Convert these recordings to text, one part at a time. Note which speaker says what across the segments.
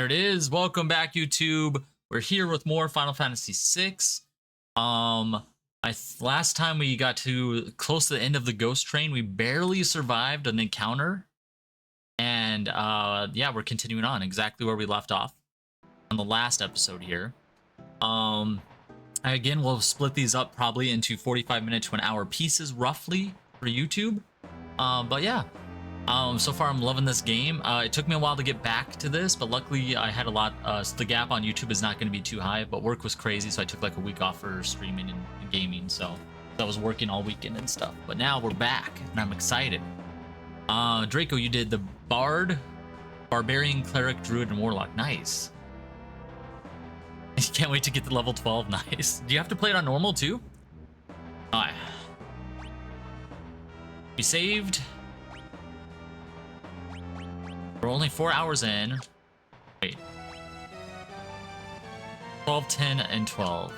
Speaker 1: There it is. Welcome back, YouTube. We're here with more Final Fantasy VI. Last time we got to close to the end of the ghost train, we barely survived an encounter. And yeah, we're continuing on exactly where we left off on the last episode here. Again, we'll split these up probably into 45-minute to an hour pieces roughly for YouTube. But yeah. So far I'm loving this game. It took me a while to get back to this, but luckily I had a lot, so the gap on YouTube is not going to be too high, but work was crazy, so I took like a week off for streaming and gaming, so I was working all weekend and stuff. But now we're back, and I'm excited. Draco, you did the Bard, Barbarian, Cleric, Druid, and Warlock. Nice. Can't wait to get to level 12. Nice. Do you have to play it on normal too? Alright. We saved. We're only 4 hours in. Wait. 12, 10, and 12.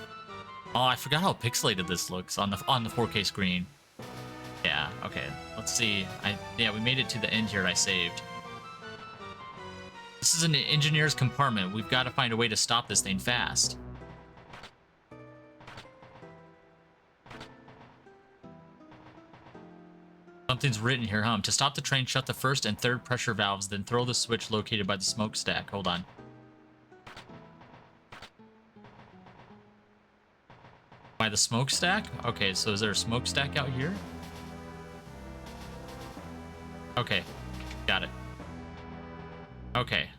Speaker 1: Oh, I forgot how pixelated this looks on the 4K screen. Yeah, okay. Let's see. Yeah, we made it to the end here. I saved. This is an engineer's compartment. We've got to find a way to stop this thing fast. Something's written here, huh? To stop the train, shut the first and third pressure valves, then throw the switch located by the smokestack. Hold on. By the smokestack? Okay, so is there a smokestack out here? Okay, got it. Okay.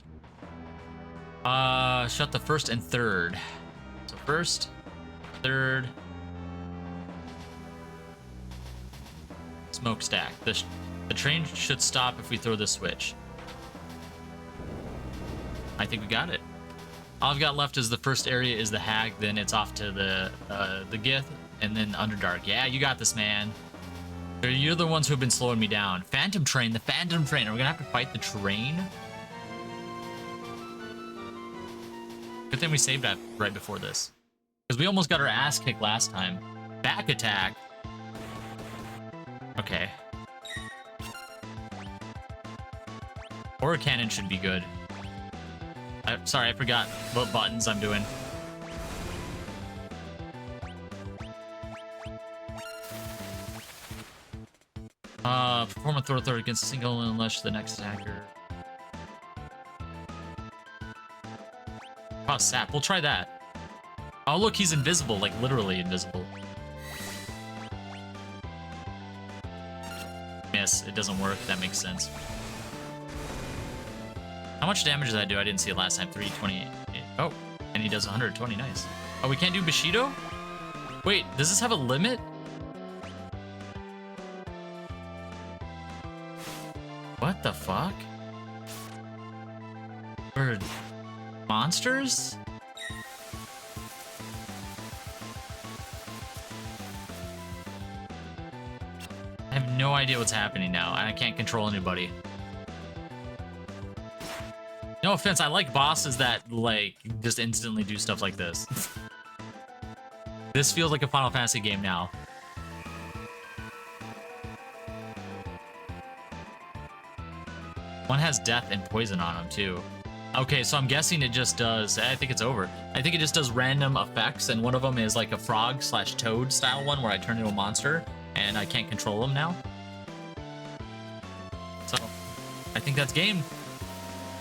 Speaker 1: Shut the first and third. So first, third. Smokestack. The train should stop if we throw the switch. I think we got it. All I've got left is the first area is the Hag, then it's off to the Gith, and then Underdark. Yeah, you got this, man. You're the ones who have been slowing me down. Phantom Train, the Phantom Train. Are we gonna have to fight the train? Good thing we saved that right before this, because we almost got our ass kicked last time. Back attack. Okay. Aura cannon should be good. Sorry, I forgot what buttons I'm doing. Perform a throw against a single and unleash the next attacker. Oh, sap. We'll try that. Oh, look, he's invisible, like literally invisible. Yes, it doesn't work. That makes sense. How much damage did that do? I didn't see it last time. 328. Oh, and he does 120. Nice. Oh, we can't do Bushido? Wait, does this have a limit? What the fuck? For monsters? I have no idea what's happening now, and I can't control anybody. No offense, I like bosses that, like, just instantly do stuff like this. This feels like a Final Fantasy game now. One has death and poison on them, too. Okay, so I'm guessing it just does... I think it's over. I think it just does random effects, and one of them is like a frog/toad style one where I turn into a monster, and I can't control them now. So, I think that's game.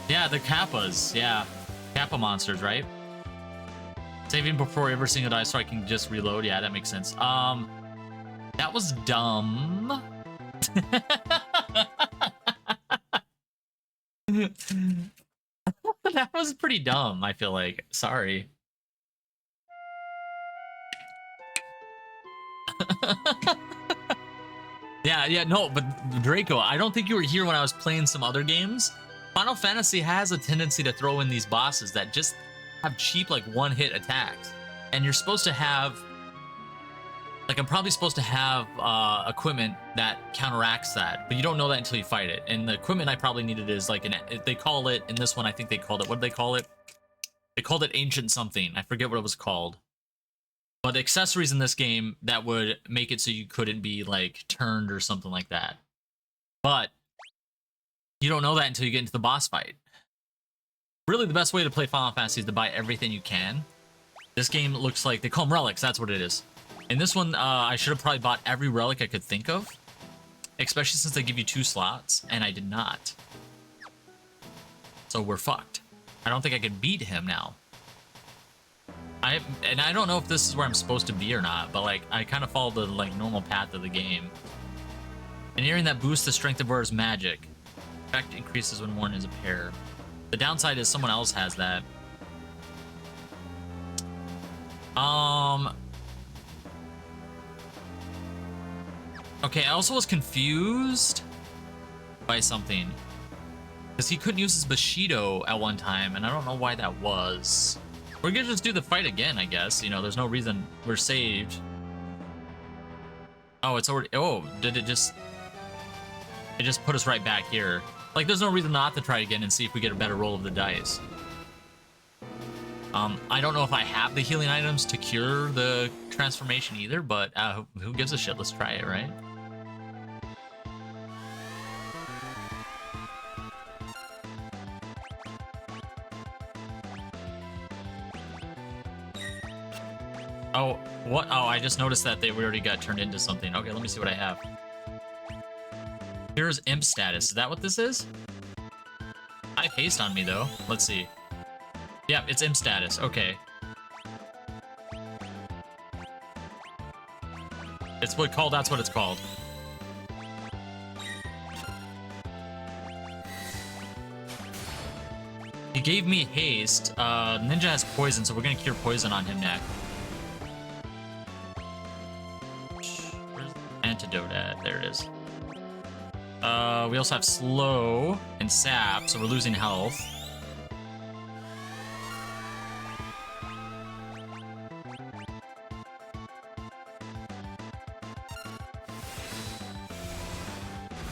Speaker 1: Yeah, the Kappas. Yeah. Kappa monsters, right? Saving before every single die so I can just reload. Yeah, that makes sense. That was dumb. That was pretty dumb, I feel like. Sorry. Yeah, no, but Draco, I don't think you were here when I was playing some other games. Final Fantasy has a tendency to throw in these bosses that just have cheap, like, one-hit attacks. And you're supposed to have... Like, I'm probably supposed to have equipment that counteracts that, but you don't know that until you fight it. And the equipment I probably needed is, like, they call it, in this one, I think they called it, what did they call it? They called it Ancient something. I forget what it was called. But accessories in this game that would make it so you couldn't be, like, turned or something like that. But you don't know that until you get into the boss fight. Really, the best way to play Final Fantasy is to buy everything you can. This game looks like, they call them relics, that's what it is. In this one, I should have probably bought every relic I could think of. Especially since they give you 2 slots, and I did not. So we're fucked. I don't think I could beat him now. I don't know if this is where I'm supposed to be or not, but like I kind of follow the like normal path of the game. An earring that boosts the strength of wearer's magic. Effect increases when worn as a pair. The downside is someone else has that. Okay, I also was confused by something. Because he couldn't use his Bushido at one time, and I don't know why that was. We're gonna just do the fight again, I guess. You know, there's no reason. We're saved. Oh, it's already... Oh, did it just... It just put us right back here. Like, there's no reason not to try again and see if we get a better roll of the dice. I don't know if I have the healing items to cure the transformation either, but who gives a shit? Let's try it, right? Oh, what? Oh, I just noticed that they already got turned into something. Okay, let me see what I have. Here's imp status. Is that what this is? I have haste on me, though. Let's see. Yep, it's imp status. Okay. It's what called. That's what it's called. He gave me haste. Ninja has poison, so we're gonna cure poison on him next. Where's the antidote at? There it is. We also have slow and sap, so we're losing health.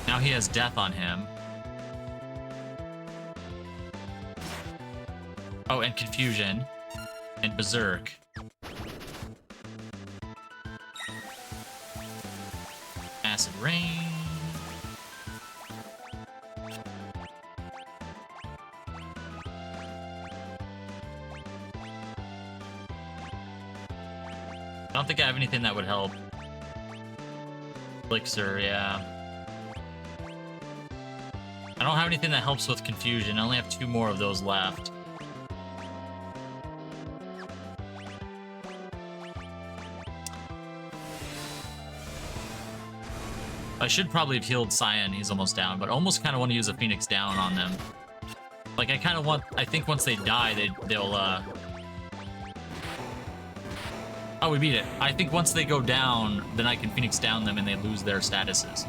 Speaker 1: Now he has death on him. Oh, and confusion. And berserk. Acid rain. I don't think I have anything that would help. Elixir, yeah. I don't have anything that helps with confusion. I only have 2 more of those left. I should probably have healed Cyan. He's almost down, but almost kind of want to use a Phoenix down on them. Like, I kind of want... I think once they die, they'll, Oh, we beat it. I think once they go down, then I can Phoenix down them and they lose their statuses.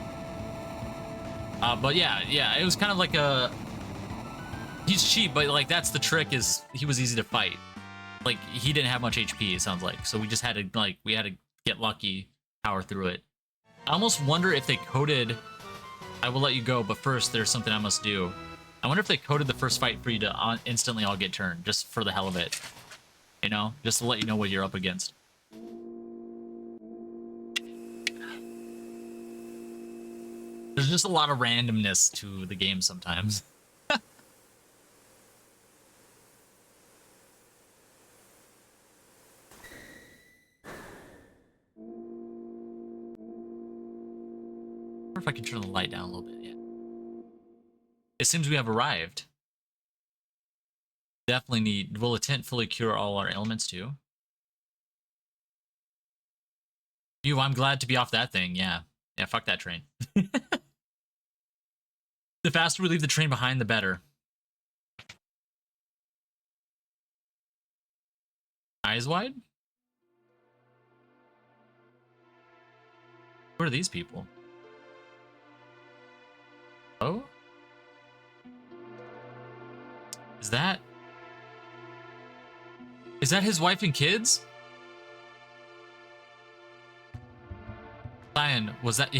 Speaker 1: But yeah, it was kind of like a... He's cheap, but like that's the trick, is he was easy to fight. Like, he didn't have much HP, it sounds like. So we just had to, like, we had to get lucky, power through it. I almost wonder if they coded... I will let you go, but first there's something I must do. I wonder if they coded the first fight for you to instantly all get turned, just for the hell of it. You know? Just to let you know what you're up against. There's just a lot of randomness to the game sometimes. I wonder if I can turn the light down a little bit. Yeah. It seems we have arrived. Definitely need... Will a tent fully cure all our ailments too? I'm glad to be off that thing, yeah. Yeah, fuck that train. The faster we leave the train behind, the better. Eyes wide? Who are these people? Oh? Is that his wife and kids? Lion, was that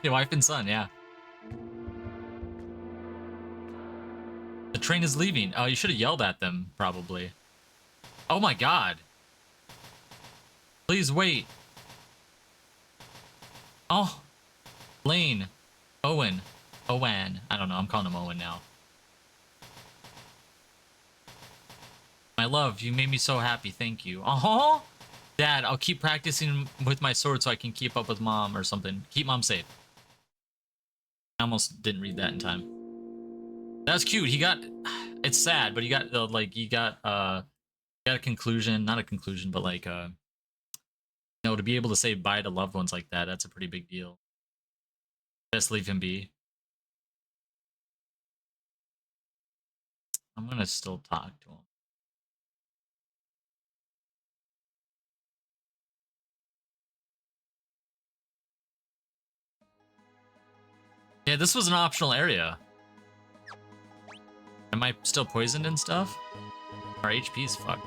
Speaker 1: your wife and son? Yeah. The train is leaving. Oh, you should have yelled at them, probably. Oh my god. Please wait. Oh. Lane. Owen. I don't know. I'm calling him Owen now. My love, you made me so happy. Thank you. Oh, Dad, I'll keep practicing with my sword so I can keep up with Mom or something. Keep Mom safe. I almost didn't read that in time. That was cute. He got... It's sad, but he got, like, he got a conclusion. Not a conclusion, but, like, you know, to be able to say bye to loved ones like that, that's a pretty big deal. Just leave him be. I'm gonna still talk to him. Yeah, this was an optional area. Am I still poisoned and stuff? Our HP is fucked.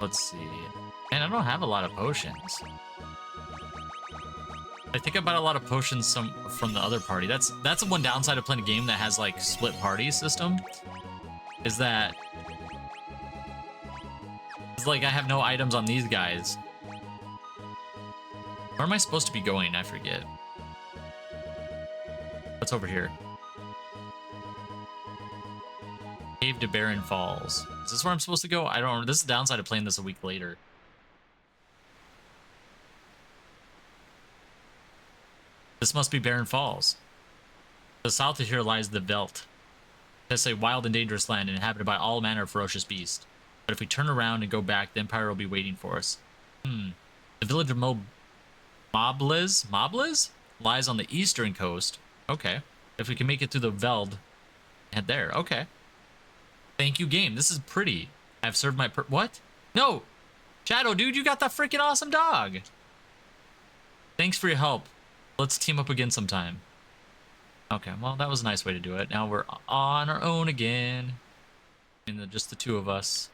Speaker 1: Let's see. Man, I don't have a lot of potions. I think I bought a lot of potions from the other party. That's the one downside of playing a game that has like split party system. Is that it's like I have no items on these guys. Where am I supposed to be going? I forget. What's over here? Cave to Barren Falls. Is this where I'm supposed to go? I don't know. This is the downside of playing this a week later. This must be Barren Falls. To the south of here lies the Veldt. It's a wild and dangerous land inhabited by all manner of ferocious beasts. But if we turn around and go back, the Empire will be waiting for us. The village of Mobliz lies on the eastern coast. Okay. If we can make it through the Veld, head there. Okay. Thank you, game. This is pretty. I've served my what? No! Shadow, dude, you got that freaking awesome dog! Thanks for your help. Let's team up again sometime. Okay, well, that was a nice way to do it. Now we're on our own again. Just the two of us.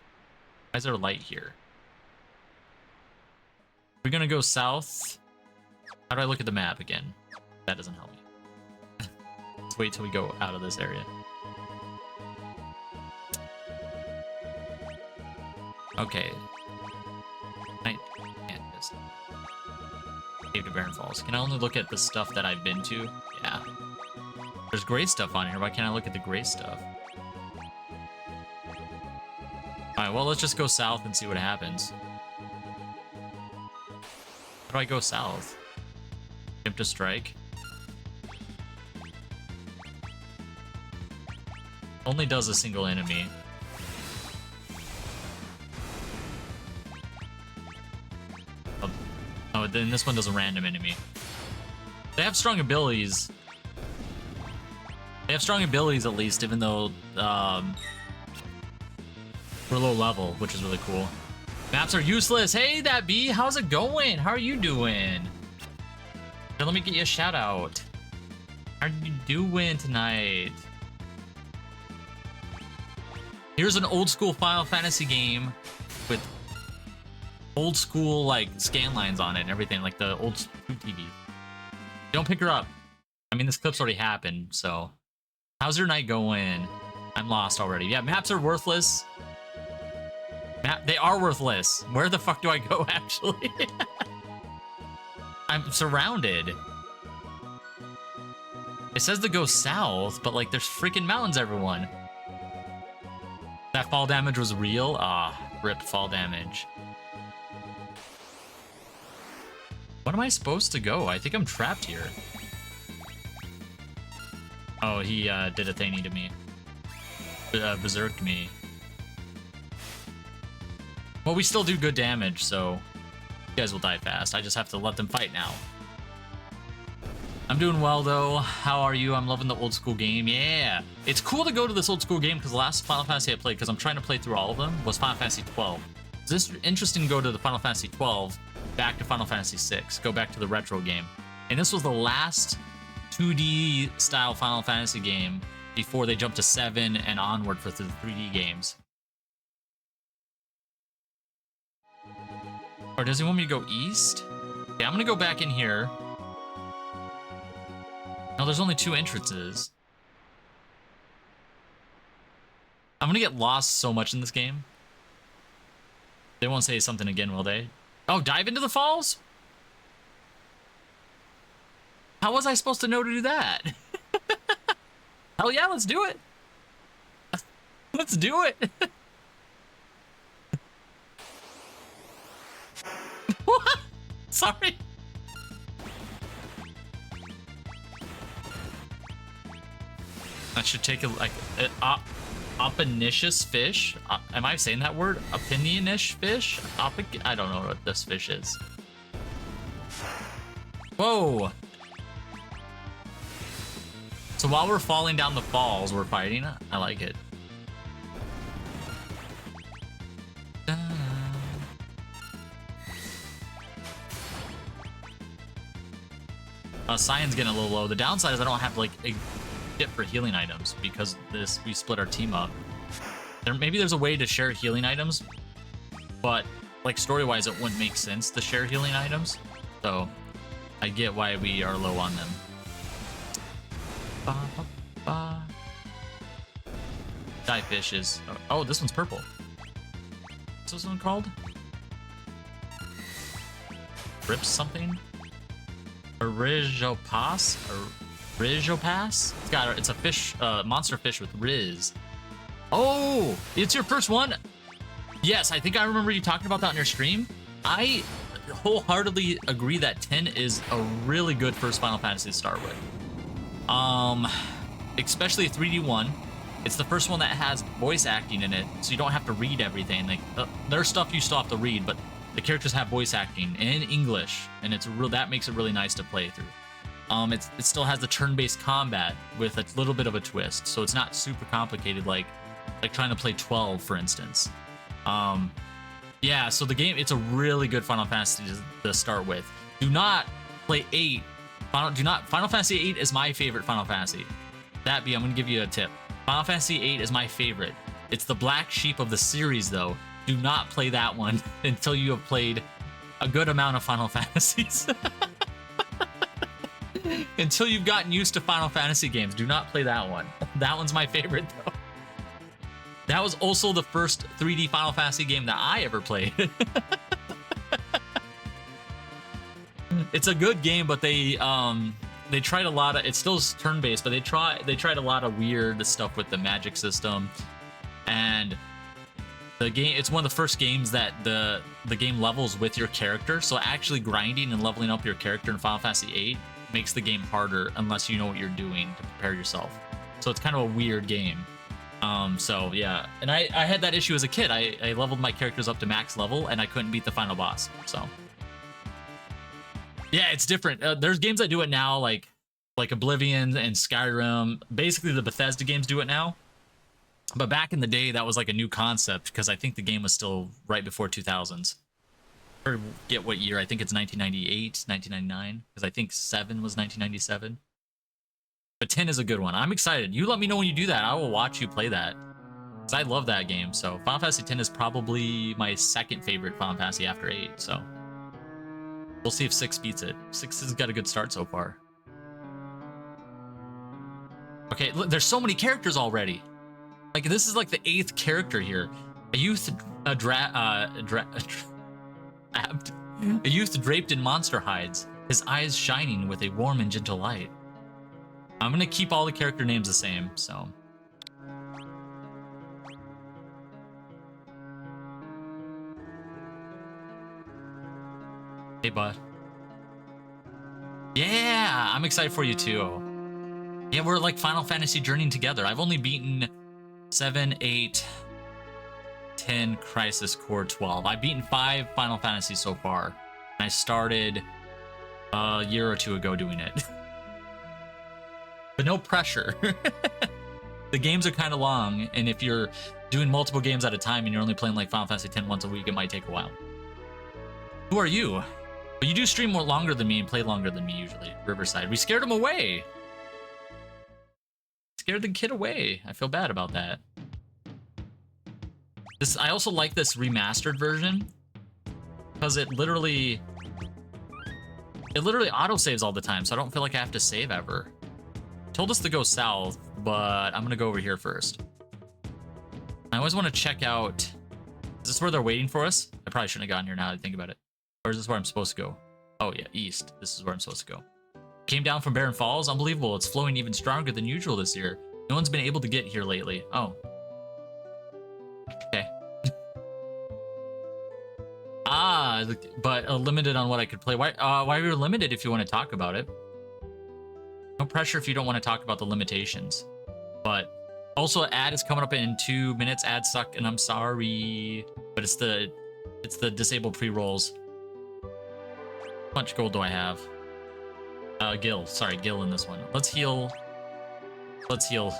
Speaker 1: Why is there a light here? We're gonna go south. How do I look at the map again? That doesn't help me. Let's wait till we go out of this area. Okay. I can't just... Cave to Barren Falls. Can I only look at the stuff that I've been to? Yeah. There's gray stuff on here. Why can't I look at the gray stuff? Alright, well, let's just go south and see what happens. How do I go south? Attempt to strike. Only does a single enemy. Oh, then this one does a random enemy. They have strong abilities. They have strong abilities at least, even though we're low level, which is really cool. Maps are useless. Hey, that bee, how's it going? How are you doing? Here, let me get you a shout out. How are you doing tonight? Here's an old school Final Fantasy game with old school like scan lines on it and everything, like the old TV. Don't pick her up. I mean, this clip's already happened, so. How's your night going? I'm lost already. Yeah, maps are worthless. They are worthless. Where the fuck do I go, actually? I'm surrounded. It says to go south, but like there's freaking mountains, everyone. That fall damage was real? Ah, rip fall damage. What am I supposed to go? I think I'm trapped here. Oh, he did a thingy to me. Berserked me. Well, we still do good damage, so you guys will die fast. I just have to let them fight now. I'm doing well, though. How are you? I'm loving the old school game. Yeah. It's cool to go to this old school game because the last Final Fantasy I played, because I'm trying to play through all of them, was Final Fantasy 12. It's just interesting to go to the Final Fantasy 12, back to Final Fantasy 6, go back to the retro game. And this was the last 2D style Final Fantasy game before they jumped to 7 and onward for the 3D games. Or does he want me to go east? Okay, I'm gonna go back in here. No, there's only 2 entrances. I'm gonna get lost so much in this game. They won't say something again, will they? Oh, dive into the falls? How was I supposed to know to do that? Hell yeah, let's do it. Let's do it. What? Sorry. I should take a like opinicious fish. Am I saying that word? Opinionish fish? I don't know what this fish is. Whoa. So while we're falling down the falls, we're fighting. I like it. Cyan's getting a little low. The downside is I don't have like a dip for healing items because we split our team up. Maybe there's a way to share healing items, but like story-wise, it wouldn't make sense to share healing items. So I get why we are low on them. Ba, ba, ba. Die fishes. Oh, this one's purple. What's this one called? Rips something? Rizopas? Rizopas? It's a fish, monster fish with Riz. Oh, it's your first one? Yes, I think I remember you talking about that on your stream. I wholeheartedly agree that 10 is a really good first Final Fantasy to start with. Especially 3D one. It's the first one that has voice acting in it, so you don't have to read everything. Like there's stuff you still have to read, but the characters have voice acting in English, and that makes it really nice to play through. It still has the turn-based combat with a little bit of a twist, so it's not super complicated like trying to play 12, for instance. Yeah, so the game, it's a really good Final Fantasy to start with. Do not play 8. Final Fantasy 8 is my favorite Final Fantasy. I'm gonna give you a tip. Final Fantasy 8 is my favorite. It's the black sheep of the series, though. Do not play that one until you have played a good amount of Final Fantasies. Until you've gotten used to Final Fantasy games, do not play that one. That one's my favorite, though. That was also the first 3D Final Fantasy game that I ever played. It's a good game, but they tried a lot of, it's still turn-based, but they tried a lot of weird stuff with the magic system. And the game, it's one of the first games that the game levels with your character. So actually grinding and leveling up your character in Final Fantasy VIII makes the game harder unless you know what you're doing to prepare yourself. So it's kind of a weird game. So yeah, and I had that issue as a kid. I leveled my characters up to max level and I couldn't beat the final boss. So yeah, it's different. There's games that do it now, like Oblivion and Skyrim. Basically, the Bethesda games do it now. But back in the day, that was like a new concept because I think the game was still right before 2000s. I forget what year. I think it's 1998, 1999, because I think 7 was 1997. But 10 is a good one. I'm excited. You let me know when you do that. I will watch you play that. Because I love that game. So Final Fantasy 10 is probably my second favorite Final Fantasy after 8. So we'll see if 6 beats it. 6 has got a good start so far. Okay, look, there's so many characters already. Like, this is like the 8th character here. A youth draped in monster hides, his eyes shining with a warm and gentle light. I'm gonna keep all the character names the same, so. Hey, bud. Yeah, I'm excited for you too. Yeah, we're like Final Fantasy journeying together. I've only beaten 7, 8, 10, Crisis Core 12. I've beaten 5 Final Fantasies so far. I started a year or 2 ago doing it. But no pressure. The games are kind of long, and if you're doing multiple games at a time and you're only playing like Final Fantasy X once a week, it might take a while. Who are you? But you do stream more longer than me and play longer than me usually. Riverside. We scared him away. Scared the kid away. I feel bad about that. I also like this remastered version because it literally autosaves all the time, so I don't feel like I have to save ever. Told us to go south, but I'm gonna go over here first. I always want to check out. Is this where they're waiting for us? I probably shouldn't have gotten here now that I think about it. Or is this where I'm supposed to go? Oh yeah, east. This is where I'm supposed to go. Came down from Barren Falls. Unbelievable. It's flowing even stronger than usual this year. No one's been able to get here lately. Oh. but limited on what I could play. Why are you limited if you want to talk about it? No pressure if you don't want to talk about the limitations. But also, ad is coming up in 2 minutes. Ads suck, and I'm sorry, but it's the disabled pre-rolls. How much gold do I have? Gil. Sorry, Gil in this one. Let's heal. Let's heal.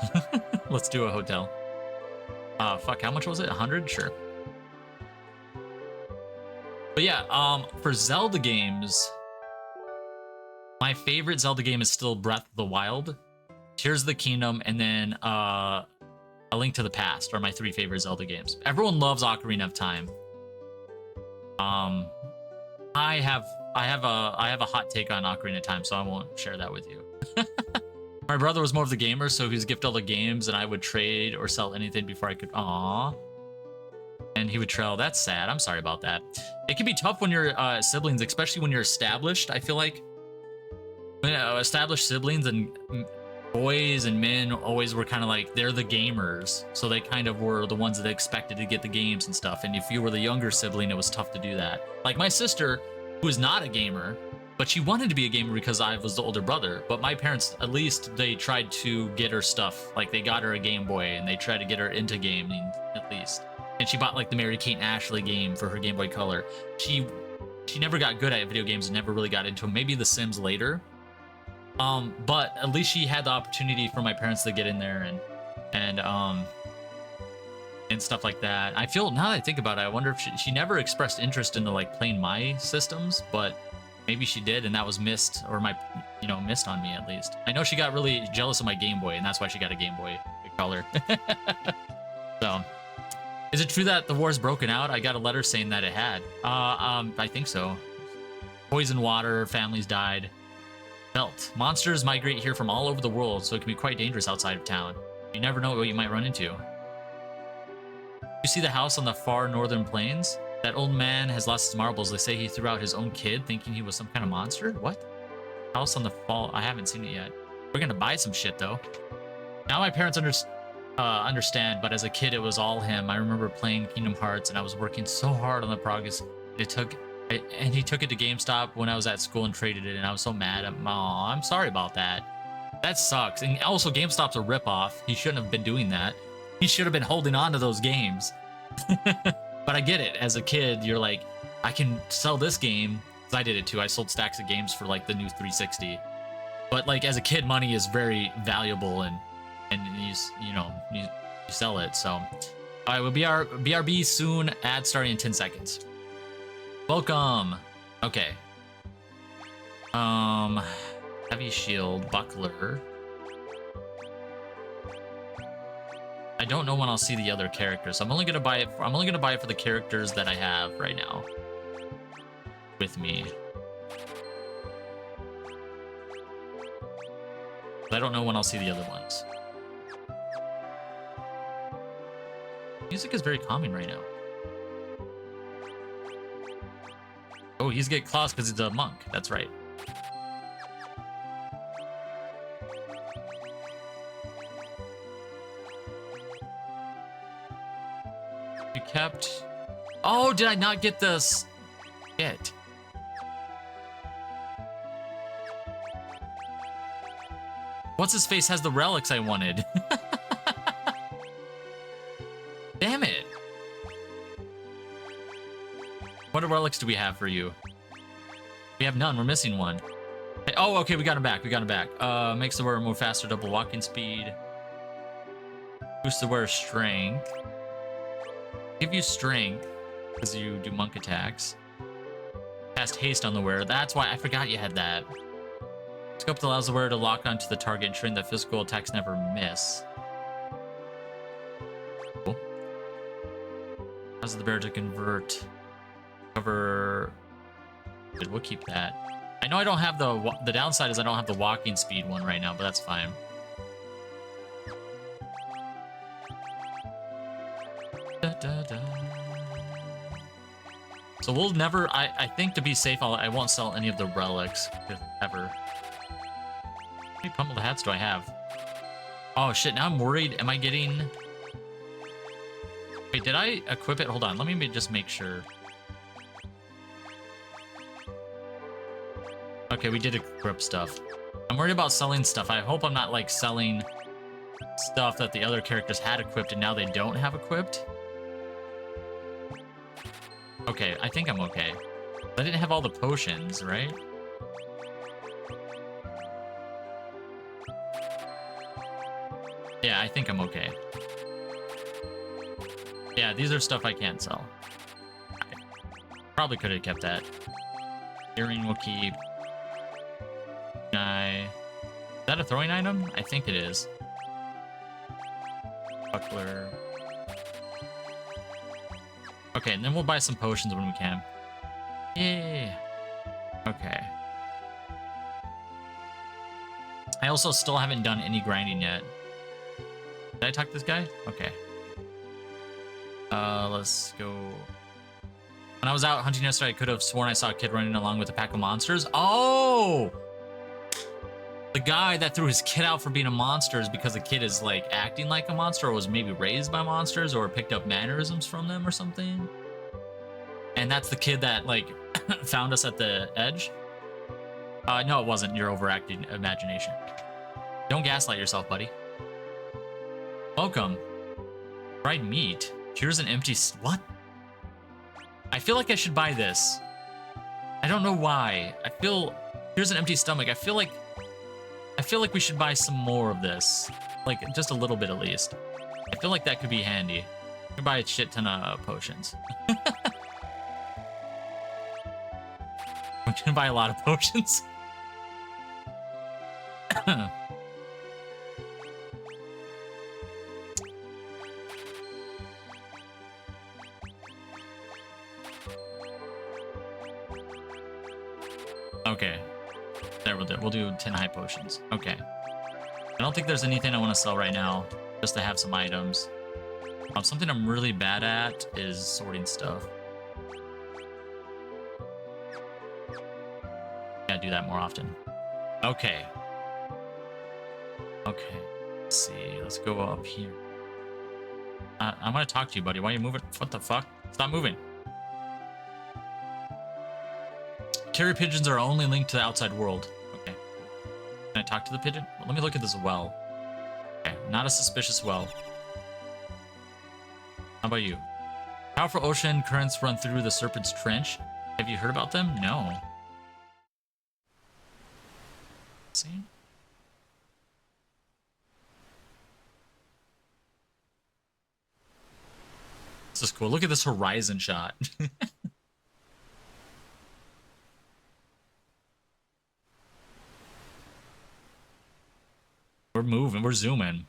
Speaker 1: Let's do a hotel. Fuck, how much was it? 100? Sure. But yeah, for Zelda games, my favorite Zelda game is still Breath of the Wild, Tears of the Kingdom, and then A Link to the Past are my 3 favorite Zelda games. Everyone loves Ocarina of Time. I have a hot take on Ocarina of Time, so I won't share that with you. My brother was more of the gamer, so he was gift all the games, and I would trade or sell anything before I could. Aww. And he would trail. That's sad. I'm sorry about that. It can be tough when you're siblings, especially when you're established. I feel like when established siblings and boys and men always were kind of like, they're the gamers, so they kind of were the ones that expected to get the games and stuff. And if you were the younger sibling, it was tough to do that. Like my sister, who is not a gamer, but she wanted to be a gamer because I was the older brother. But my parents, at least, they tried to get her stuff. Like they got her a Game Boy, and they tried to get her into gaming at least. And she bought like the Mary-Kate and Ashley game for her Game Boy Color. She never got good at video games and never really got into them. Maybe The Sims later. But at least she had the opportunity for my parents to get in there and stuff like that. I feel, now that I think about it, I wonder if she never expressed interest into like playing my systems, but maybe she did, and that was missed, or missed on me at least. I know she got really jealous of my Game Boy, and that's why she got a Game Boy Color. So, is it true that the war's broken out? I got a letter saying that it had. I think so. Poison water, families died. Belt. Monsters migrate here from all over the world, so it can be quite dangerous outside of town. You never know what you might run into. You see the house on the far northern plains? That old man has lost his marbles. They say he threw out his own kid thinking he was some kind of monster? What? House on the fall. I haven't seen it yet. We're gonna buy some shit though. Now my parents understand, but as a kid it was all him. I remember playing Kingdom Hearts and I was working so hard on the progress. And he took it to GameStop when I was at school and traded it, and I was so mad at him. Aw, I'm sorry about that. That sucks. And also GameStop's a ripoff. He shouldn't have been doing that. He should have been holding on to those games. But I get it. As a kid, you're like, I can sell this game. Because I did it too. I sold stacks of games for like the new 360. But like as a kid, money is very valuable, and you sell it. So, all right, we'll be BRB soon. Ad starting in 10 seconds. Welcome. Okay. Heavy shield, buckler. I don't know when I'll see the other characters. I'm only gonna buy it for the characters that I have right now with me. But I don't know when I'll see the other ones. Music is very calming right now. Oh, he's getting claws because he's a monk. That's right. You kept... Oh, did I not get this? Shit. What's his face has the relics I wanted. Damn it. What relics do we have for you? We have none. We're missing one. Hey, oh, okay. We got him back. Makes the wearer move faster, double walking speed. Boosts the wearer's strength. Give you strength because you do monk attacks. Cast haste on the wearer. That's why I forgot you had that. Scope allows the wearer to lock onto the target, ensuring that physical attacks never miss. Cool. Allows the bearer to convert. Cover. Good, we'll keep that. I know I don't have the downside is I don't have the walking speed one right now, but that's fine. So we'll never. I think to be safe, I won't sell any of the relics ever. How many pummeled hats do I have? Oh shit! Now I'm worried. Am I getting? Wait, did I equip it? Hold on. Let me just make sure. Okay, we did equip stuff. I'm worried about selling stuff. I hope I'm not like selling stuff that the other characters had equipped and now they don't have equipped. Okay, I think I'm okay. I didn't have all the potions, right? Yeah, I think I'm okay. Yeah, these are stuff I can't sell. Okay. Probably could have kept that. Earring will keep. Is that a throwing item? I think it is. Buckler. Okay, and then we'll buy some potions when we can. Yeah. Okay. I also still haven't done any grinding yet. Did I talk to this guy? Okay. Let's go. When I was out hunting yesterday, I could have sworn I saw a kid running along with a pack of monsters. Oh! The guy that threw his kid out for being a monster is because the kid is like acting like a monster, or was maybe raised by monsters, or picked up mannerisms from them or something. And that's the kid that like found us at the edge. No, it wasn't. Your overacting imagination. Don't gaslight yourself, buddy. Welcome. Fried meat. Here's an empty... What? I feel like I should buy this. I don't know why. I feel... Here's an empty stomach. I feel like we should buy some more of this. Like, just a little bit at least. I feel like that could be handy. I could buy a shit ton of potions. I'm gonna buy a lot of potions. Okay. There, we'll do 10 high potions. Okay. I don't think there's anything I want to sell right now, just to have some items. Something I'm really bad at is sorting stuff. Gotta do that more often. Okay. Okay. Let's see. Let's go up here. I'm gonna talk to you, buddy. Why are you moving? What the fuck? Stop moving. Carrier pigeons are only linked to the outside world. Okay. Can I talk to the pigeon? Well, let me look at this well. Okay, not a suspicious well. How about you? Powerful ocean currents run through the Serpent's Trench. Have you heard about them? No. See? This is cool. Look at this horizon shot. We're moving, we're zooming.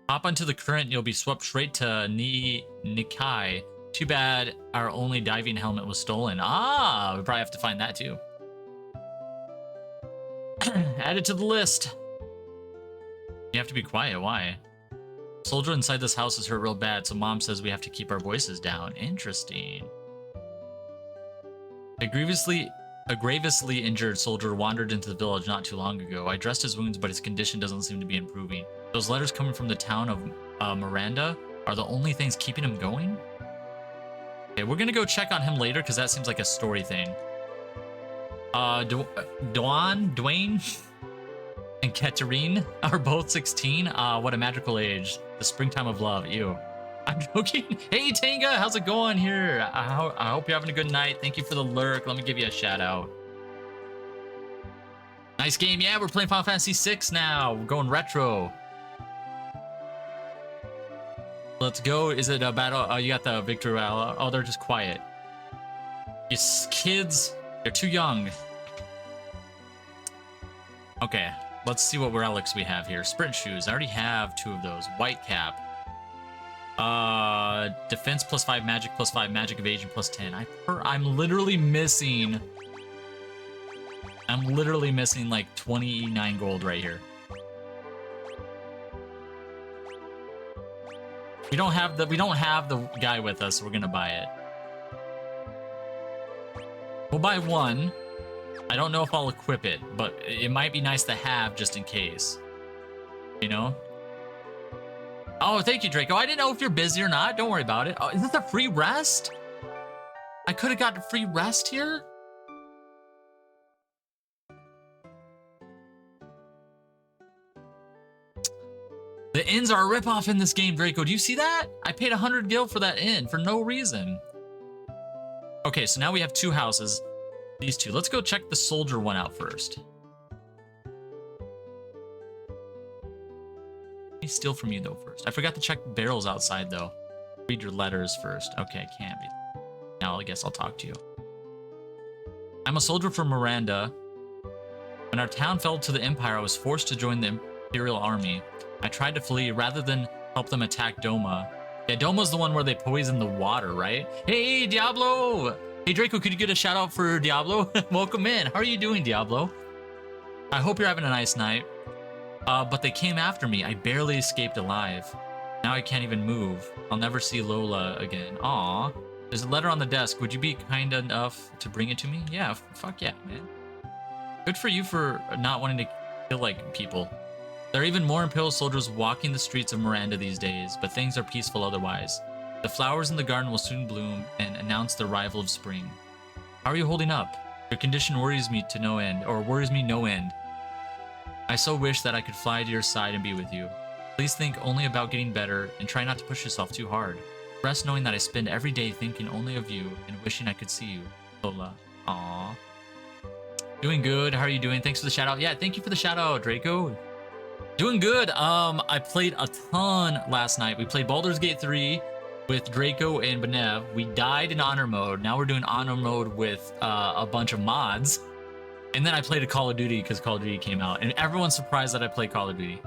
Speaker 1: Hop onto the current and you'll be swept straight to Nikai. Too bad our only diving helmet was stolen. Ah, we probably have to find that too. Add it to the list. You have to be quiet, why? Soldier inside this house is hurt real bad, so mom says we have to keep our voices down. Interesting. A grievously injured soldier wandered into the village not too long ago. I dressed his wounds, but his condition doesn't seem to be improving. Those letters coming from the town of Miranda are the only things keeping him going? Okay, we're gonna go check on him later, because that seems like a story thing. Dwayne, and Katerine are both 16. What a magical age. The springtime of love. Ew. I'm joking. Hey, Tanga, how's it going here? I hope you're having a good night. Thank you for the lurk. Let me give you a shout out. Nice game. Yeah, we're playing Final Fantasy VI now. We're going retro. Let's go. Is it a battle? Oh, you got the victory royale. Oh, they're just quiet. You kids, they're too young. Okay, let's see what relics we have here. Sprint shoes. I already have 2 of those. White cap. Defense +5, magic +5, magic evasion +10. I'm literally missing like 29 gold right here. We don't have the guy with us, so we're gonna buy it. We'll buy 1. I don't know if I'll equip it, but it might be nice to have just in case. You know? Oh, thank you, Draco. I didn't know if you're busy or not. Don't worry about it. Oh, is this a free rest? I could have gotten free rest here. The inns are a ripoff in this game, Draco. Do you see that? I paid 100 gil for that inn for no reason. Okay, so now we have 2 houses. These 2. Let's go check the soldier one out first. Let me steal from you, though, first. I forgot to check barrels outside, though. Read your letters first. Okay, can't be. Now I guess I'll talk to you. I'm a soldier from Miranda. When our town fell to the Empire, I was forced to join the Imperial Army. I tried to flee rather than help them attack Doma. Yeah, Doma's the one where they poison the water, right? Hey, Diablo! Hey, Draco, could you get a shout out for Diablo? Welcome in. How are you doing, Diablo? I hope you're having a nice night. But they came after me. I barely escaped alive. Now I can't even move. I'll never see Lola again. Aw. There's a letter on the desk. Would you be kind enough to bring it to me? Yeah, fuck yeah, man. Good for you for not wanting to kill, like, people. There are even more Imperial soldiers walking the streets of Miranda these days, but things are peaceful otherwise. The flowers in the garden will soon bloom and announce the arrival of spring. How are you holding up? Your condition worries me to no end, or worries me no end. I so wish that I could fly to your side and be with you. Please think only about getting better and try not to push yourself too hard. Rest knowing that I spend every day thinking only of you and wishing I could see you. Lola. Aww. Doing good. How are you doing? Thanks for the shout out. Yeah, thank you for the shout out, Draco. Doing good. I played a ton last night. We played Baldur's Gate 3 with Draco and Benev. We died in honor mode. Now we're doing honor mode with a bunch of mods. And then I played a Call of Duty because Call of Duty came out. And everyone's surprised that I play Call of Duty.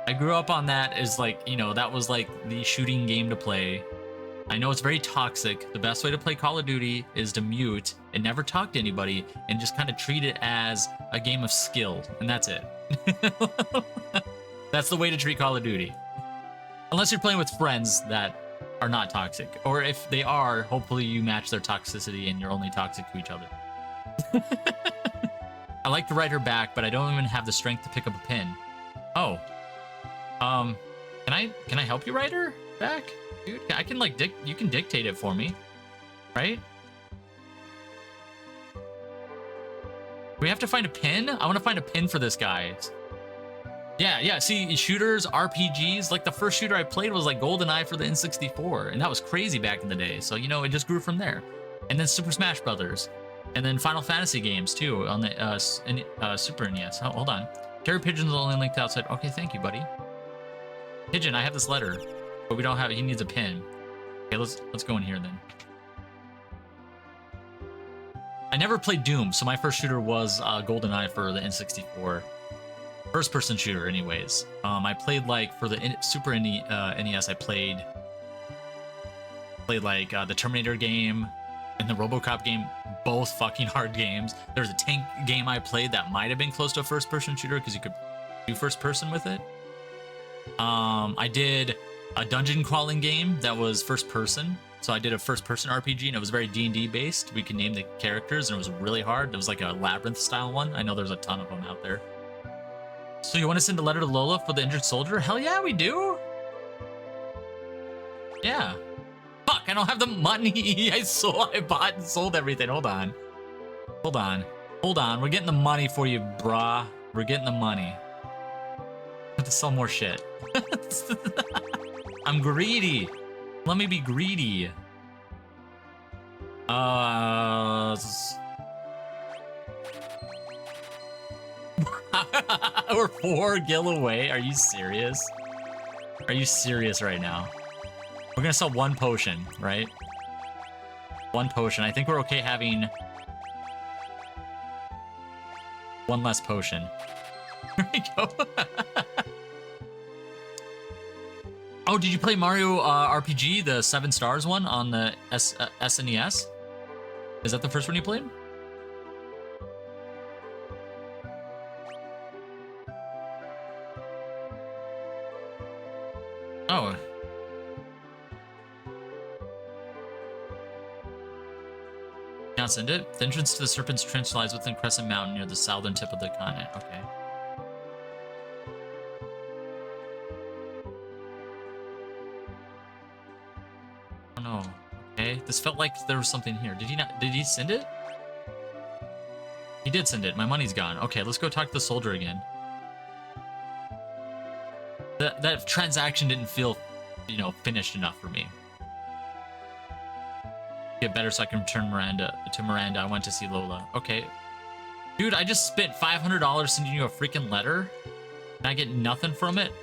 Speaker 1: I grew up on that as like, you know, that was like the shooting game to play. I know it's very toxic. The best way to play Call of Duty is to mute and never talk to anybody and just kind of treat it as a game of skill. And that's it. That's the way to treat Call of Duty. Unless you're playing with friends that are not toxic. Or if they are, hopefully you match their toxicity and you're only toxic to each other. I like to write her back, but I don't even have the strength to pick up a pen. Oh. Can I help you write her back? Dude, I can like you can dictate it for me. Right? We have to find a pin? I want to find a pin for this guy. Yeah, see, shooters, RPGs, like the first shooter I played was like GoldenEye for the N64, and that was crazy back in the day, so, you know, it just grew from there. And then Super Smash Brothers, and then Final Fantasy games, too, on the Super NES. Oh, hold on. Carry Pigeon's only linked outside. Okay, thank you, buddy. Pigeon, I have this letter, but we don't have it. He needs a pin. Okay, let's go in here, then. I never played Doom, so my first shooter was GoldenEye for the N64. First-person shooter, anyways. I played like for the Super NES. I played like the Terminator game and the RoboCop game. Both fucking hard games. There's a tank game I played that might have been close to a first-person shooter because you could do first-person with it. I did a dungeon crawling game that was first-person. So I did a first-person RPG, and it was very D&D based. We could name the characters, and it was really hard. It was like a labyrinth-style one. I know there's a ton of them out there. So you want to send a letter to Lola for the injured soldier? Hell yeah, we do! Yeah. Fuck, I don't have the money! I bought and sold everything. Hold on. We're getting the money for you, brah. We're getting the money. I have to sell more shit. I'm greedy. Let me be greedy. We're 4 gil away. Are you serious? Are you serious right now? We're gonna sell 1 potion, right? 1 potion. I think we're okay having 1 less potion. There we go. Oh, did you play Mario RPG, the 7 stars one on the SNES? Is that the first one you played? Oh. Can't send it? The entrance to the Serpent's Trench lies within Crescent Mountain near the southern tip of the continent. Okay. Oh no. Okay, this felt like there was something here. Did he not? Did he send it? He did send it. My money's gone. Okay, let's go talk to the soldier again. That transaction didn't feel, you know, finished enough for me. Get better so I can return Miranda to Miranda. I went to see Lola. Okay. Dude, I just spent $500 sending you a freaking letter, and I get nothing from it.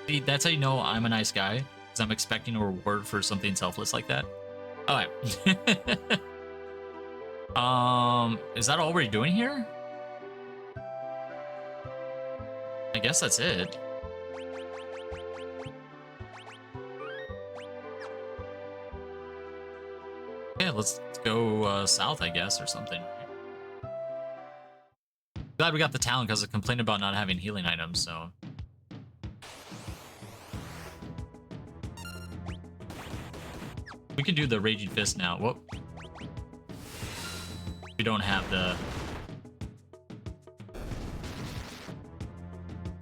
Speaker 1: See, that's how you know I'm a nice guy, because I'm expecting a reward for something selfless like that. Alright. Is that all we're doing here? I guess that's it. Yeah, let's go south, I guess, or something. Glad we got the talent because I complained about not having healing items, so. We can do the Raging Fist now. Whoop. We don't have the...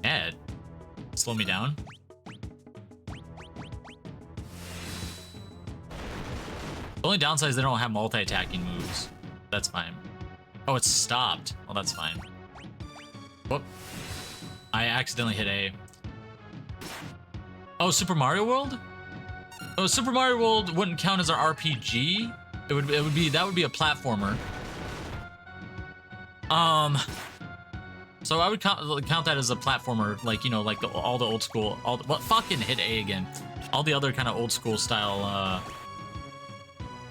Speaker 1: Ed. Slow me down. The only downside is they don't have multi-attacking moves. That's fine. Oh, it's stopped. Well, that's fine. Whoop. I accidentally hit A. Oh, Super Mario World? Oh, Super Mario World wouldn't count as an RPG. That would be a platformer. So I would count that as a platformer, like, you know, like all the old school, what fucking hit A again. All the other kind of old school style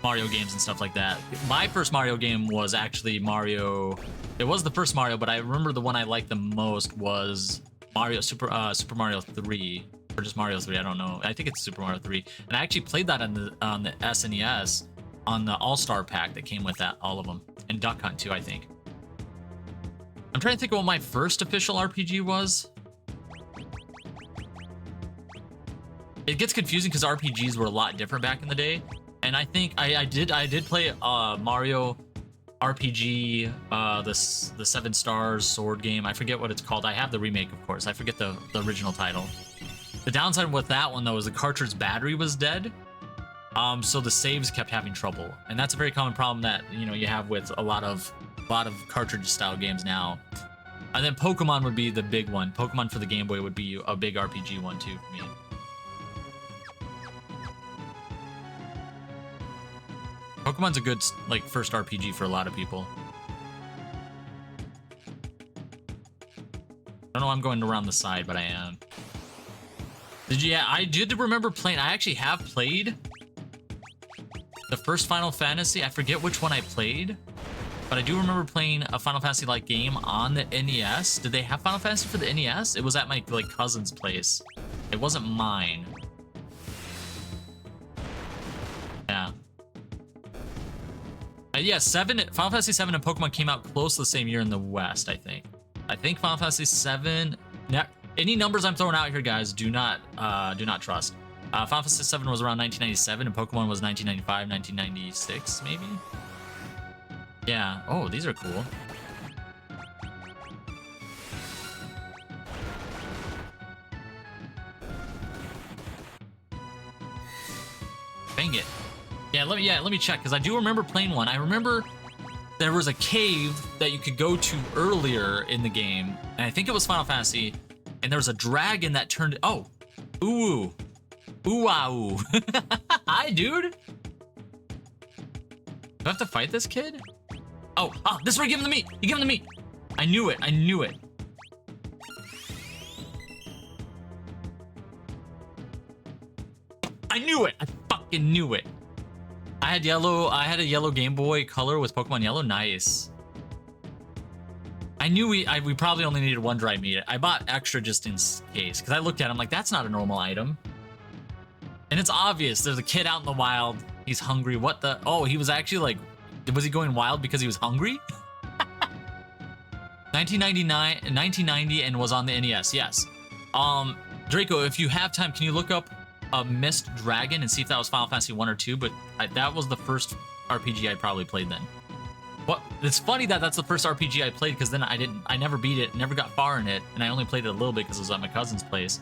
Speaker 1: Mario games and stuff like that. My first Mario game was actually Mario. It was the first Mario, but I remember the one I liked the most was Super Mario 3, or just Mario 3. I don't know. I think it's Super Mario 3, and I actually played that on the SNES on the All-Star pack that came with that, all of them, and Duck Hunt too, I think. I'm trying to think of what my first official RPG was. It gets confusing because RPGs were a lot different back in the day. And I think I did play Mario RPG, the 7 Stars sword game. I forget what it's called. I have the remake, of course. I forget the original title. The downside with that one though is the cartridge battery was dead. So the saves kept having trouble, and that's a very common problem that, you know, you have with a lot of cartridge style games now. And then Pokemon would be the big one. Pokemon for the Game Boy would be a big RPG one too for me. Pokemon's a good, like, first RPG for a lot of people. I don't know why I'm going around the side, but I am. Yeah, I did remember playing. I actually have played the first Final Fantasy. I forget which one I played, but I do remember playing a Final Fantasy-like game on the NES. Did they have Final Fantasy for the NES? It was at my, like, cousin's place. It wasn't mine. Yeah. Yeah, Final Fantasy 7 and Pokemon came out close to the same year in the West, I think. I think Final Fantasy 7... Any numbers I'm throwing out here, guys, do not trust. Final Fantasy 7 was around 1997, and Pokemon was 1995, 1996, maybe? Yeah. Oh, these are cool. Bang it. Yeah, let me check, because I do remember playing one. I remember there was a cave that you could go to earlier in the game, and I think it was Final Fantasy, and there was a dragon that turned... Oh! Ooh! Ooh-ah-ooh! Hi, dude! Do I have to fight this kid? Oh, this is where you give him the meat! You give him the meat! I knew it, I knew it. I knew it! I fucking knew it! I had a yellow Game Boy Color with Pokemon Yellow. Nice. I knew we probably only needed one dry meat. I bought extra just in case, because I looked at him like, that's not a normal item. And it's obvious. There's a kid out in the wild. He's hungry. What the? Oh, he was actually like, was he going wild because he was hungry? 1990 and was on the NES. Yes. Draco, if you have time, can you look up a Mist Dragon and see if that was Final Fantasy 1 or 2, but that was the first RPG I probably played then. What? It's funny that that's the first RPG I played, because then I never beat it, never got far in it, and I only played it a little bit because it was at my cousin's place.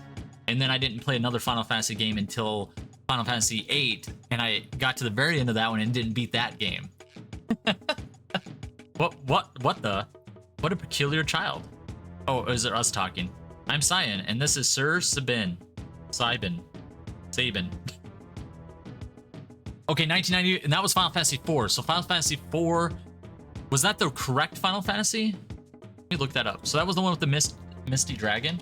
Speaker 1: And then I didn't play another Final Fantasy game until Final Fantasy VIII, and I got to the very end of that one and didn't beat that game. What the? What a peculiar child. Oh, is it us talking? I'm Cyan, and this is Sir Sabin. Sabin. Okay, 1990, and that was Final Fantasy IV. So Final Fantasy IV, was that the correct Final Fantasy? Let me look that up. So that was the one with the Misty Dragon.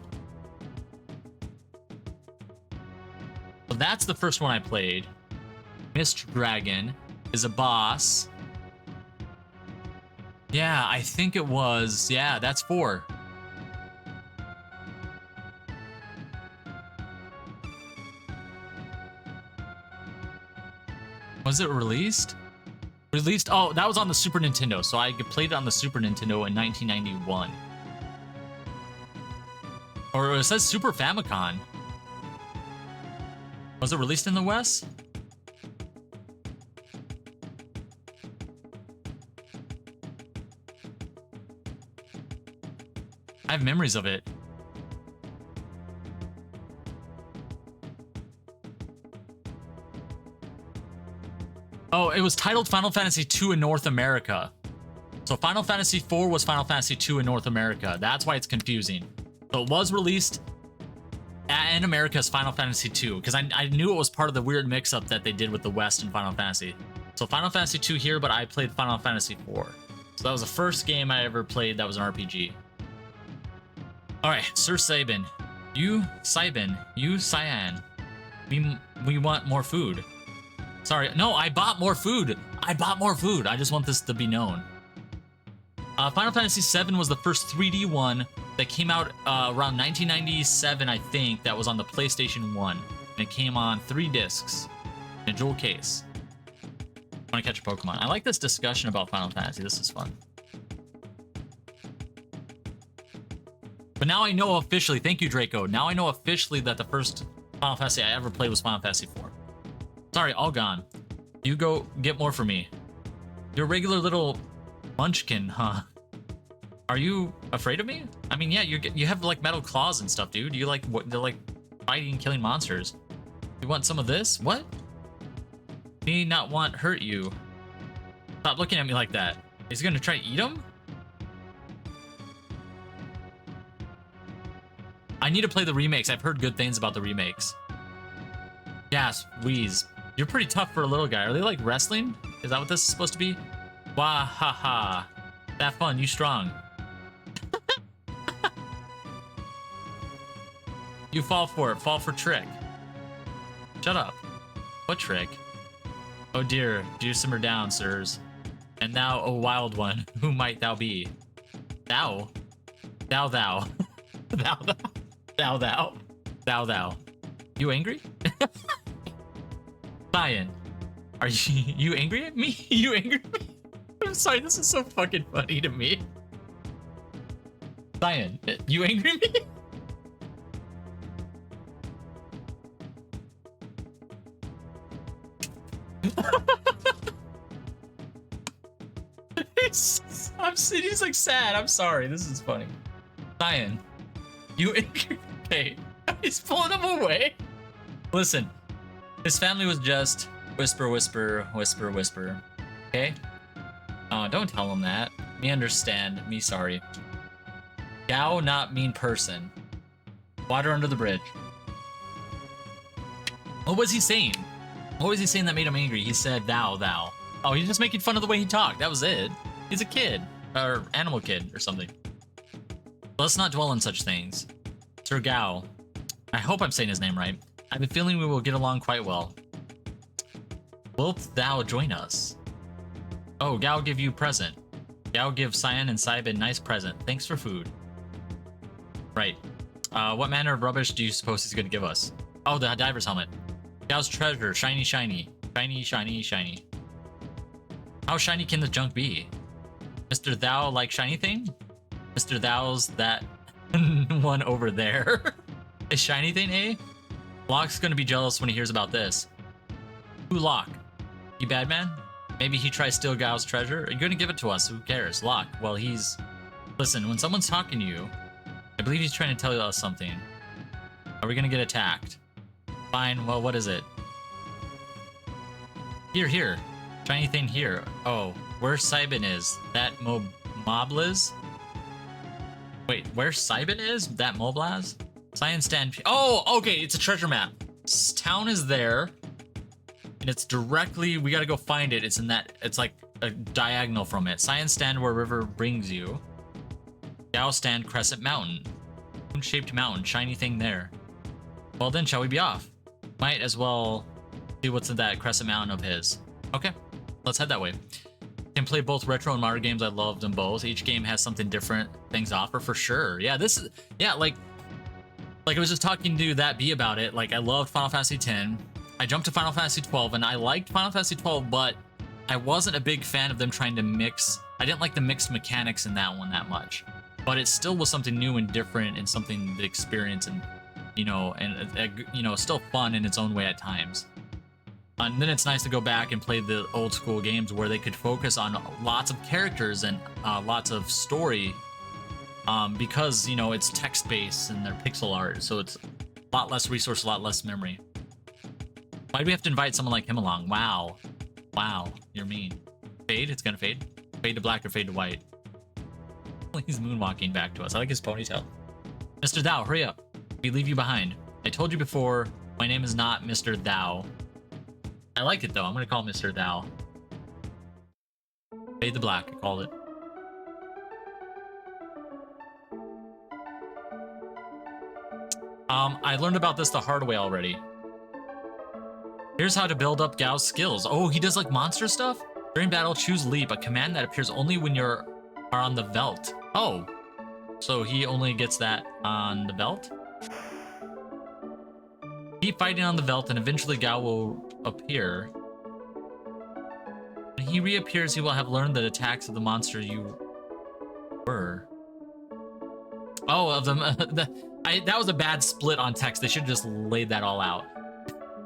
Speaker 1: So that's the first one I played. Mist Dragon is a boss. Yeah, I think it was. Yeah, that's 4. Was it released? Released? Oh, that was on the Super Nintendo. So I played it on the Super Nintendo in 1991. Or it says Super Famicom. Was it released in the West? I have memories of it. Oh, it was titled Final Fantasy II in North America. So Final Fantasy IV was Final Fantasy II in North America. That's why it's confusing. So it was released in America as Final Fantasy II, because I knew it was part of the weird mix-up that they did with the West and Final Fantasy. So Final Fantasy II here, but I played Final Fantasy IV. So that was the first game I ever played that was an RPG. Alright, Sir Sabin. You Cyan. We want more food. Sorry, no, I bought more food. I just want this to be known. Final Fantasy VII was the first 3D one that came out around 1997, I think, that was on the PlayStation 1. And it came on 3 discs in a jewel case. I want to catch a Pokemon. I like this discussion about Final Fantasy. This is fun. But now I know officially, thank you, Draco. Now I know officially that the first Final Fantasy I ever played was Final Fantasy IV. Sorry, all gone. You go get more for me. You're a regular little munchkin, huh? Are you afraid of me? I mean, yeah, you have like metal claws and stuff, dude. You like they're like fighting and killing monsters. You want some of this? What? Me not want hurt you. Stop looking at me like that. Is he gonna try to eat him? I need to play the remakes. I've heard good things about the remakes. Yes, Wheeze. You're pretty tough for a little guy. Are they like wrestling? Is that what this is supposed to be? Wah ha ha. That fun, you strong. You fall for it. Fall for trick. Shut up. What trick? Oh dear, do simmer down, sirs. And thou, O wild one, who might thou be? Thou. Thou. Thou. You angry? Cyan, are you angry at me? You angry at me? I'm sorry, this is so fucking funny to me. Cyan, you angry at me? He's like sad. I'm sorry. This is funny. Cyan, you angry? Okay, he's pulling him away. Listen, his family was just whisper, whisper, whisper, whisper. Okay? Oh, don't tell him that. Me understand. Me sorry. Gao, not mean person. Water under the bridge. What was he saying? What was he saying that made him angry? He said thou. Oh, he's just making fun of the way he talked. That was it. He's a kid. Or animal kid or something. Let's not dwell on such things. Sir Gao. I hope I'm saying his name right. I have a feeling we will get along quite well. Wilt thou join us? Oh, Gao give you present. Gao give Cyan and Sabin nice present. Thanks for food. Right. What manner of rubbish do you suppose he's going to give us? Oh, the diver's helmet. Gao's treasure. Shiny, shiny. Shiny, shiny, shiny. How shiny can the junk be? Mr. Thou like shiny thing? Mr. Thou's that one over there. A shiny thing, eh? Locke's gonna be jealous when he hears about this. Who Locke? You bad man? Maybe he tries to steal Gao's treasure? You're gonna give it to us, who cares? Locke, well he's... Listen, when someone's talking to you, I believe he's trying to tell us something. Are we gonna get attacked? Fine, well what is it? Here. Shiny thing here. Oh, where Cybin is? That Moblaz? Wait, where Cybin is? That Moblaz? Science stand. Oh, okay, it's a treasure map. Town is there. And it's directly, we gotta go find it. It's in that, it's like a diagonal from it. Science stand where river brings you. Gao stand Crescent Mountain. Moon-shaped mountain, shiny thing there. Well then, shall we be off? Might as well see what's in that Crescent Mountain of his. Okay, let's head that way. Can play both retro and modern games. I love them both. Each game has something different things to offer for sure. Yeah, this is, yeah, like I was just talking to that B about it. Like, I loved Final Fantasy X. I jumped to Final Fantasy 12 and I liked Final Fantasy 12, but I wasn't a big fan of them trying to mix. I didn't like the mixed mechanics in that one that much, but it still was something new and different and something to experience and, you know, still fun in its own way at times. And then it's nice to go back and play the old school games where they could focus on lots of characters and lots of story, because, you know, it's text-based and they're pixel art, so it's a lot less resource, a lot less memory. Why do we have to invite someone like him along? Wow. Wow, you're mean. Fade? It's gonna fade? Fade to black or fade to white? He's moonwalking back to us. I like his ponytail. Mr. Thou, hurry up. We leave you behind. I told you before, my name is not Mr. Thou. I like it though. I'm gonna call Mr. Thou. Fade to black, I called it. I learned about this the hard way already. Here's how to build up Gao's skills. Oh, he does like monster stuff? During battle, choose Leap, a command that appears only when you are on the Veldt. Oh, so he only gets that on the Veldt? Keep fighting on the Veldt and eventually Gao will appear. When he reappears, he will have learned the attacks of the monster you were. Oh, of them. That was a bad split on text. They should have just laid that all out.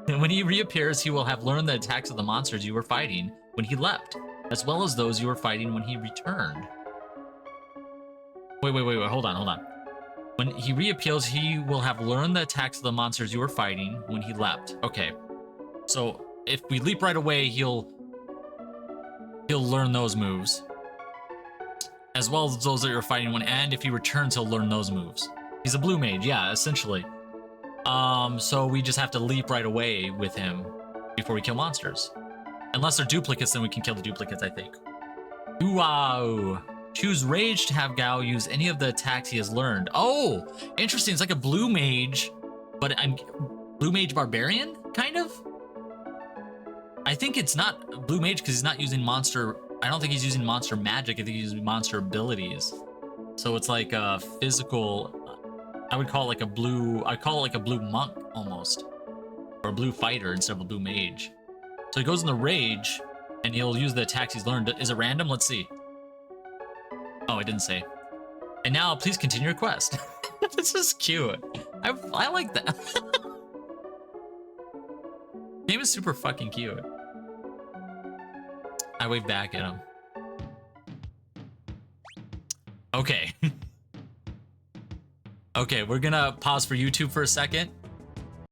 Speaker 1: When he reappears, he will have learned the attacks of the monsters you were fighting when he left, as well as those you were fighting when he returned. Wait, hold on. When he reappears, he will have learned the attacks of the monsters you were fighting when he leapt. Okay, so if we leap right away, he'll learn those moves, as well as those that you're fighting when, and if he returns, he'll learn those moves. He's a blue mage, yeah, essentially. So we just have to leap right away with him before we kill monsters. Unless they're duplicates, then we can kill the duplicates, I think. Wow. Choose Rage to have Gao use any of the attacks he has learned. Oh, interesting. It's like a blue mage, but I'm blue mage barbarian, kind of? I think it's not blue mage because he's not using monster. I don't think he's using monster magic. I think he's using monster abilities. So it's like a physical, I would call it like a blue, I call it like a blue monk almost, or a blue fighter instead of a blue mage. So he goes in the Rage and he'll use the attacks he's learned. Is it random? Let's see. Oh, it didn't say. And now please continue your quest. This is cute. I like that. Game is super fucking cute. I wave back at him. Okay. Okay, we're gonna pause for YouTube for a second.